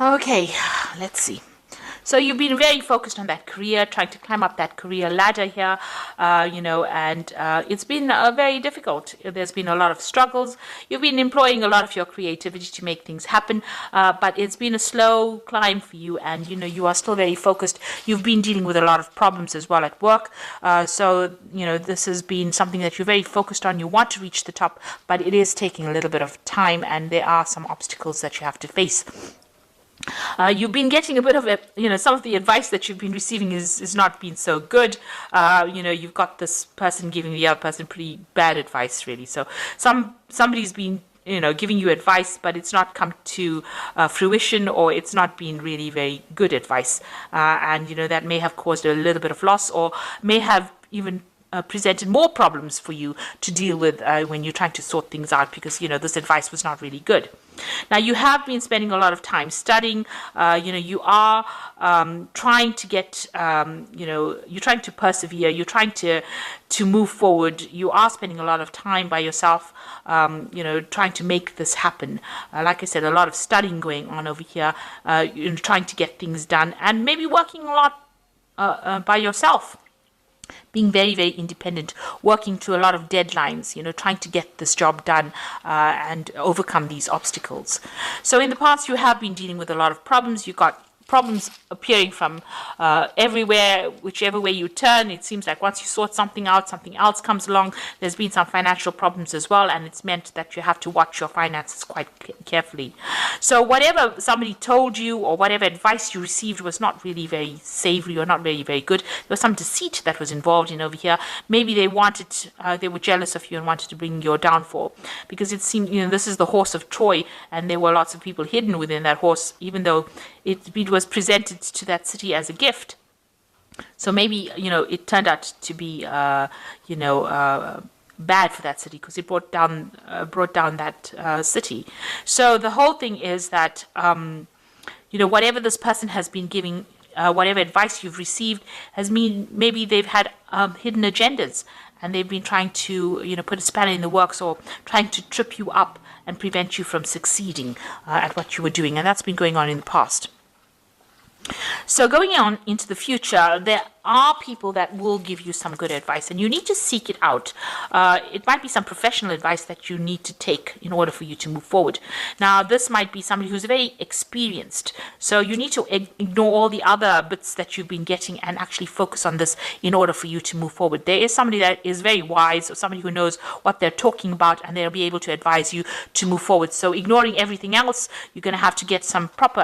Okay, let's see. So you've been very focused on that career, trying to climb up that career ladder here, and it's been very difficult. There's been a lot of struggles. You've been employing a lot of your creativity to make things happen, but it's been a slow climb for you, and you are still very focused. You've been dealing with a lot of problems as well at work, so this has been something that you're very focused on. You want to reach the top, but it is taking a little bit of time, and there are some obstacles that you have to face. You've been getting a bit of some of the advice that you've been receiving is not been so good. You've got this person giving the other person pretty bad advice, really. So somebody's been giving you advice, but it's not come to fruition, or it's not been really very good advice, and that may have caused a little bit of loss, or may have even presented more problems for you to deal with when you're trying to sort things out, because this advice was not really good. Now, you have been spending a lot of time studying. You are trying to get, you're trying to persevere. You're trying to move forward. You are spending a lot of time by yourself, trying to make this happen. Like I said, a lot of studying going on over here, trying to get things done, and maybe working a lot by yourself. Being very, very independent, working to a lot of deadlines, trying to get this job done and overcome these obstacles. So in the past, you have been dealing with a lot of problems. You got problems appearing from everywhere, whichever way you turn. It seems like once you sort something out, something else comes along. There's been some financial problems as well, and it's meant that you have to watch your finances quite carefully. So whatever somebody told you, or whatever advice you received, was not really very savory, or not really very good. There was some deceit that was involved in over here. Maybe they were jealous of you and wanted to bring your downfall, because it seemed, this is the horse of Troy, and there were lots of people hidden within that horse, even though it was presented to that city as a gift. So maybe it turned out to be bad for that city, because it brought down that city. So the whole thing is that whatever this person has been giving, whatever advice you've received, has mean maybe they've had hidden agendas, and they've been trying to put a spanner in the works, or trying to trip you up and prevent you from succeeding at what you were doing, and that's been going on in the past. So going on into the future, there are people that will give you some good advice, and you need to seek it out. It might be some professional advice that you need to take in order for you to move forward. Now, this might be somebody who's very experienced, so you need to ignore all the other bits that you've been getting and actually focus on this in order for you to move forward. There is somebody that is very wise, or somebody who knows what they're talking about, and they'll be able to advise you to move forward. So ignoring everything else, you're going to have to get some proper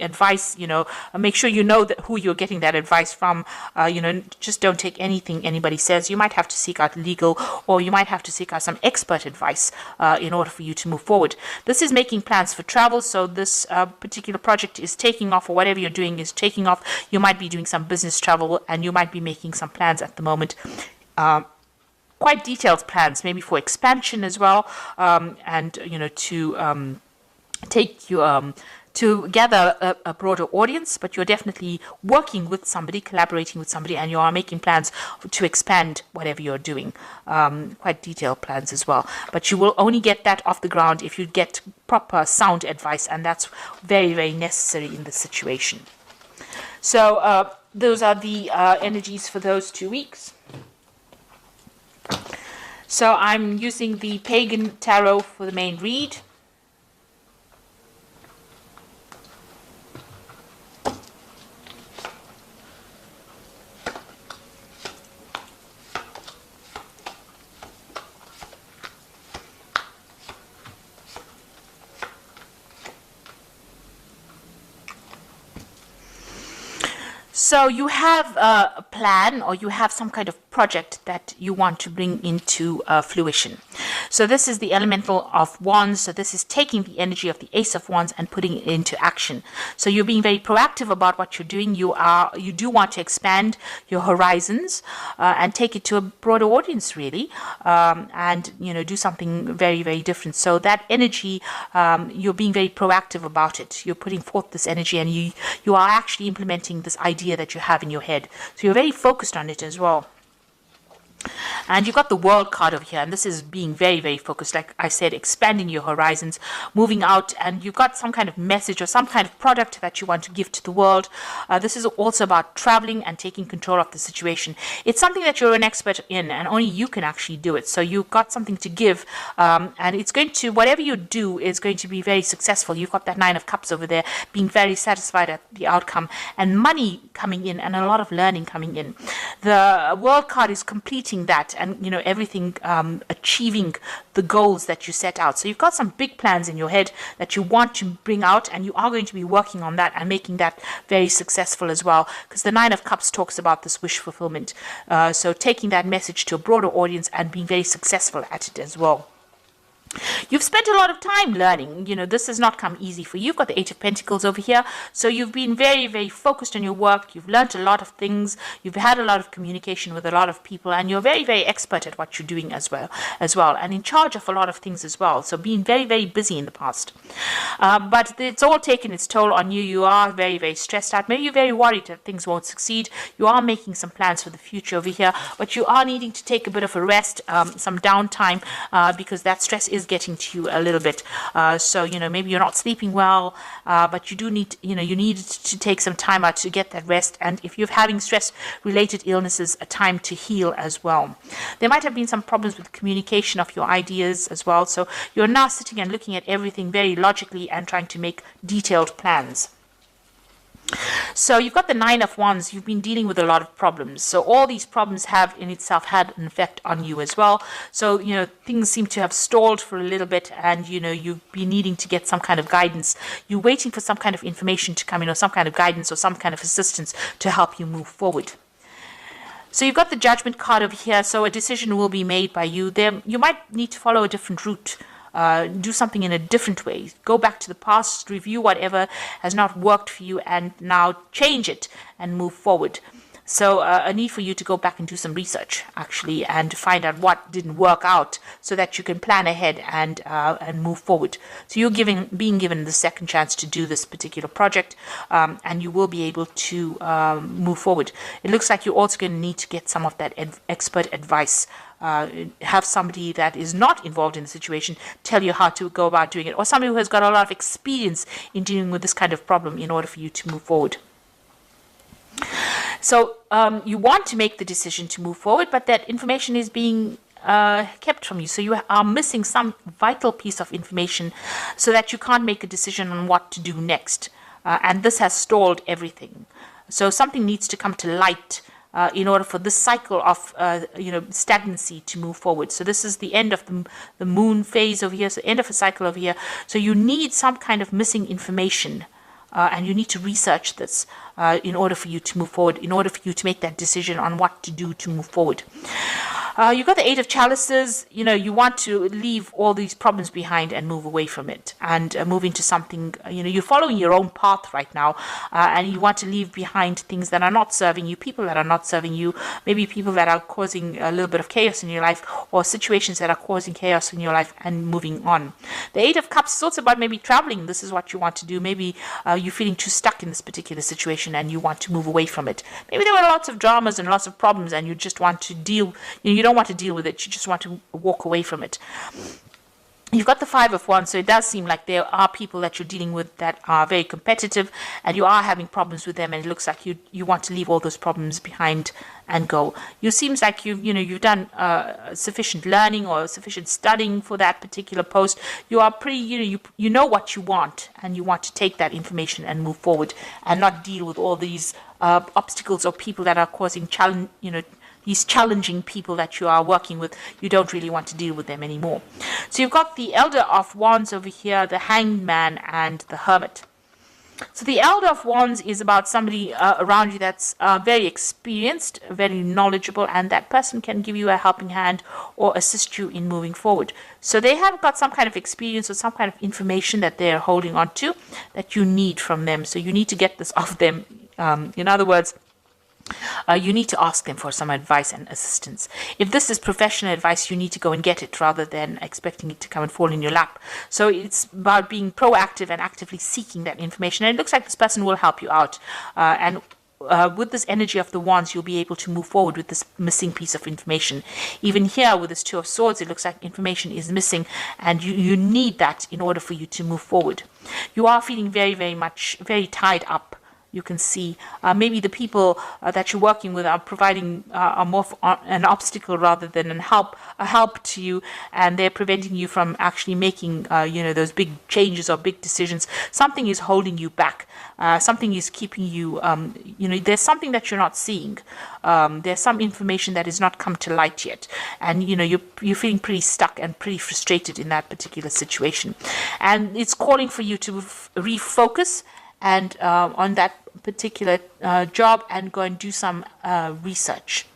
advice. Make sure you know who you're getting that advice from. Just don't take anything anybody says. You might have to seek out legal, or you might have to seek out some expert advice in order for you to move forward. This is making plans for travel, so this particular project is taking off, or whatever you're doing is taking off. You might be doing some business travel, and you might be making some plans at the moment. Quite detailed plans, maybe for expansion as well, and to take you to gather a broader audience, but you're definitely working with somebody, collaborating with somebody, and you are making plans to expand whatever you're doing. Quite detailed plans as well. But you will only get that off the ground if you get proper sound advice, and that's very, very necessary in this situation. So those are the energies for those 2 weeks. So I'm using the Pagan Tarot for the main read. So you have a plan, or you have some kind of project that you want to bring into fruition. So this is the elemental of wands. So this is taking the energy of the Ace of Wands and putting it into action. So you're being very proactive about what you're doing. You do want to expand your horizons and take it to a broader audience, really, and do something very, very different. So that energy, you're being very proactive about it. You're putting forth this energy, and you are actually implementing this idea that you have in your head. So you're very focused on it as well. And you've got the world card over here, and this is being very, very focused. Like I said, expanding your horizons, moving out, and you've got some kind of message or some kind of product that you want to give to the world. This is also about traveling and taking control of the situation. It's something that you're an expert in, and only you can actually do it. So you've got something to give, and it's going to, whatever you do is going to be very successful. You've got that Nine of Cups over there, being very satisfied at the outcome, and money coming in, and a lot of learning coming in. The world card is completing that, and everything, achieving the goals that you set out. So you've got some big plans in your head that you want to bring out, and you are going to be working on that and making that very successful as well, because the Nine of Cups talks about this wish fulfillment. So taking that message to a broader audience and being very successful at it as well. You've spent a lot of time learning. This has not come easy for you. You've got the Eight of Pentacles over here. So you've been very, very focused on your work. You've learned a lot of things. You've had a lot of communication with a lot of people, and you're very, very expert at what you're doing as well, and in charge of a lot of things as well. So being very, very busy in the past. But it's all taken its toll on you. You are very, very stressed out. Maybe you're very worried that things won't succeed. You are making some plans for the future over here, but you are needing to take a bit of a rest, some downtime, because that stress is getting to you a little bit. So maybe you're not sleeping well, but you do need you need to take some time out to get that rest. And if you're having stress related illnesses, a time to heal as well. There might have been some problems with communication of your ideas as well, so you're now sitting and looking at everything very logically and trying to make detailed plans. So you've got the Nine of Wands. You've been dealing with a lot of problems. So all these problems have in itself had an effect on you as well. So, things seem to have stalled for a little bit, and, you've been needing to get some kind of guidance. You're waiting for some kind of information to come in, or some kind of guidance or some kind of assistance to help you move forward. So you've got the Judgment card over here. So a decision will be made by you. You might need to follow a different route. Do something in a different way. Go back to the past, review whatever has not worked for you, and now change it and move forward. So a need for you to go back and do some research, actually, and find out what didn't work out, so that you can plan ahead and move forward. So you're being given the second chance to do this particular project, and you will be able to move forward. It looks like you're also going to need to get some of that expert advice. Have somebody that is not involved in the situation tell you how to go about doing it, or somebody who has got a lot of experience in dealing with this kind of problem in order for you to move forward. So you want to make the decision to move forward, but that information is being kept from you. So you are missing some vital piece of information, so that you can't make a decision on what to do next. And this has stalled everything. So something needs to come to light in order for this cycle of stagnancy to move forward. So this is the end of the moon phase over here, so end of a cycle over here. So you need some kind of missing information, and you need to research this in order for you to move forward, in order for you to make that decision on what to do to move forward. You've got the Eight of Chalices. You want to leave all these problems behind and move away from it, and move into something, you're following your own path right now, and you want to leave behind things that are not serving you, people that are not serving you, maybe people that are causing a little bit of chaos in your life, or situations that are causing chaos in your life, and moving on. The Eight of Cups is also about maybe traveling. This is what you want to do. Maybe you're feeling too stuck in this particular situation and you want to move away from it. Maybe there were lots of dramas and lots of problems, and you just want to deal, you don't want to deal with it, you just want to walk away from it. You've got the Five of Wands, so it does seem like there are people that you're dealing with that are very competitive, and you are having problems with them, and it looks like you want to leave all those problems behind and go. It seems like you've done sufficient learning or sufficient studying for that particular post. You are pretty, you know what you want, and you want to take that information and move forward, and not deal with all these obstacles or people that are causing challenge, these challenging people that you are working with. You don't really want to deal with them anymore. So you've got the Elder of Wands over here, the Hanged Man, and the Hermit. So the Elder of Wands is about somebody around you that's very experienced, very knowledgeable, and that person can give you a helping hand or assist you in moving forward. So they have got some kind of experience or some kind of information that they're holding on to that you need from them. So you need to get this off them. In other words, you need to ask them for some advice and assistance. If this is professional advice, you need to go and get it rather than expecting it to come and fall in your lap. So it's about being proactive and actively seeking that information. And it looks like this person will help you out. And with this energy of the wands, you'll be able to move forward with this missing piece of information. Even here with this Two of Swords, it looks like information is missing, and you need that in order for you to move forward. You are feeling very, very much, very tied up. You can see maybe the people that you're working with are providing are more an obstacle rather than a help to you, and they're preventing you from actually making those big changes or big decisions. Something is holding you back. Something is keeping you. There's something that you're not seeing. There's some information that has not come to light yet, and you're feeling pretty stuck and pretty frustrated in that particular situation, and it's calling for you to refocus and on that particular job and go and do some research.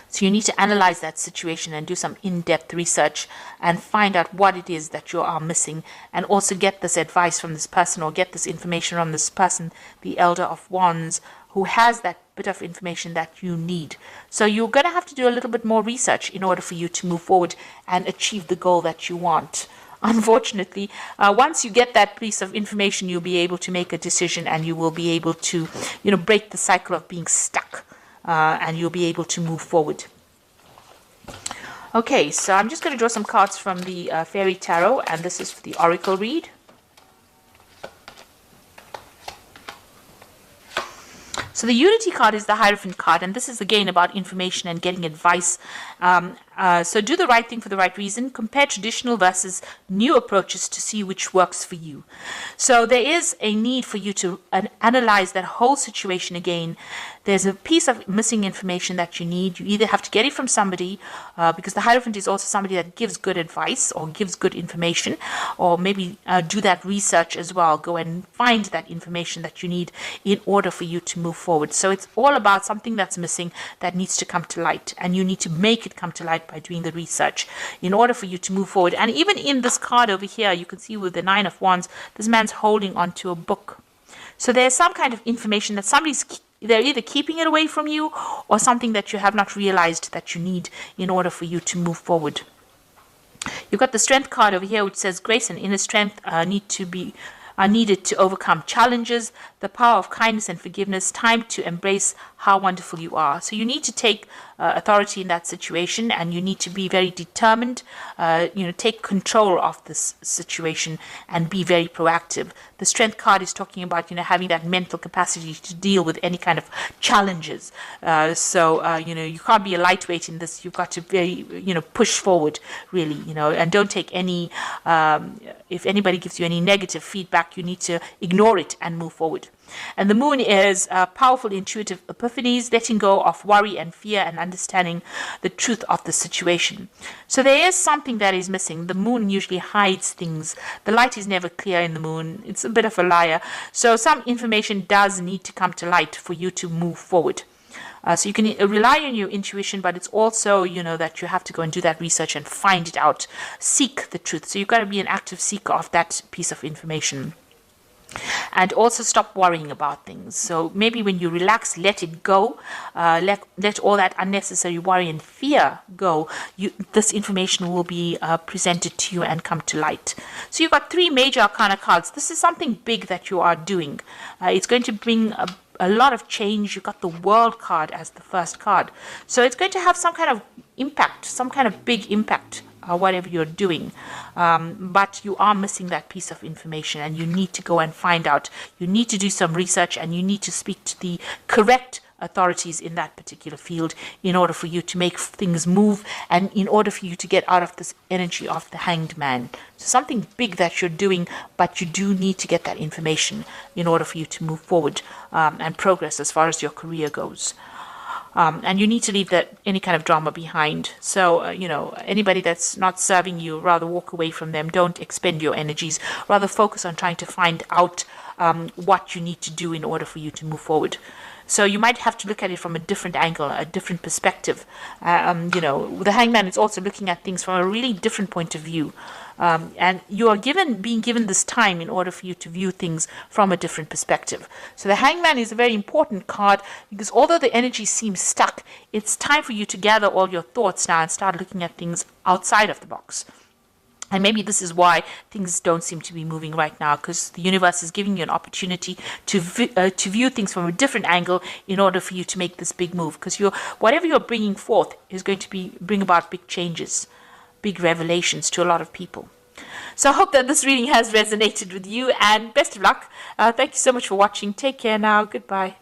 So you need to analyze that situation and do some in-depth research and find out what it is that you are missing, and also get this advice from this person or get this information from this person, the Elder of Wands, who has that bit of information that you need. So you're going to have to do a little bit more research in order for you to move forward and achieve the goal that you want. Unfortunately, once you get that piece of information, you'll be able to make a decision, and you will be able to, break the cycle of being stuck, and you'll be able to move forward. Okay, so I'm just going to draw some cards from the Fairy Tarot, and this is for the Oracle read. So the Unity card is the Hierophant card, and this is again about information and getting advice. So do the right thing for the right reason. Compare traditional versus new approaches to see which works for you. So there is a need for you to analyze that whole situation again. There's a piece of missing information that you need. You either have to get it from somebody, because the Hierophant is also somebody that gives good advice or gives good information, or maybe do that research as well. Go and find that information that you need in order for you to move forward. So it's all about something that's missing that needs to come to light, and you need to make it come to light by doing the research in order for you to move forward. And even in this card over here, you can see with the Nine of Wands, this man's holding onto a book. So there's some kind of information that they're either keeping it away from you, or something that you have not realized that you need in order for you to move forward. You've got the Strength card over here, which says grace and inner strength are needed to overcome challenges, the power of kindness and forgiveness, time to embrace how wonderful you are. So you need to take authority in that situation, and you need to be very determined, take control of this situation and be very proactive. The Strength card is talking about, having that mental capacity to deal with any kind of challenges. You can't be a lightweight in this. You've got to very, push forward, really, and don't take any, if anybody gives you any negative feedback, you need to ignore it and move forward. And the Moon is powerful intuitive epiphanies, letting go of worry and fear and understanding the truth of the situation. So there is something that is missing. The Moon usually hides things. The light is never clear in the Moon. It's a bit of a liar. So some information does need to come to light for you to move forward. So you can rely on your intuition, but it's also, that you have to go and do that research and find it out. Seek the truth. So you've got to be an active seeker of that piece of information. And also stop worrying about things. So maybe when you relax, let it go. Let all that unnecessary worry and fear go. This information will be presented to you and come to light. So you've got 3 major arcana cards. This is something big that you are doing. It's going to bring a lot of change. You've got the World card as the first card. So it's going to have some kind of impact, some kind of big impact. Whatever you're doing, but you are missing that piece of information, and you need to go and find out. You need to do some research, and you need to speak to the correct authorities in that particular field in order for you to make things move, and in order for you to get out of this energy of the Hanged Man. So something big that you're doing, but you do need to get that information in order for you to move forward and progress as far as your career goes. And you need to leave any kind of drama behind. So, anybody that's not serving you, rather walk away from them. Don't expend your energies. Rather focus on trying to find out what you need to do in order for you to move forward. So you might have to look at it from a different angle, a different perspective. The Hangman is also looking at things from a really different point of view. And you are being given this time in order for you to view things from a different perspective. So the Hangman is a very important card, because although the energy seems stuck, it's time for you to gather all your thoughts now and start looking at things outside of the box. And maybe this is why things don't seem to be moving right now, because the universe is giving you an opportunity to view things from a different angle in order for you to make this big move. Because whatever you're bringing forth is going to bring about big changes, big revelations to a lot of people. So I hope that this reading has resonated with you, and best of luck. Thank you so much for watching. Take care now. Goodbye.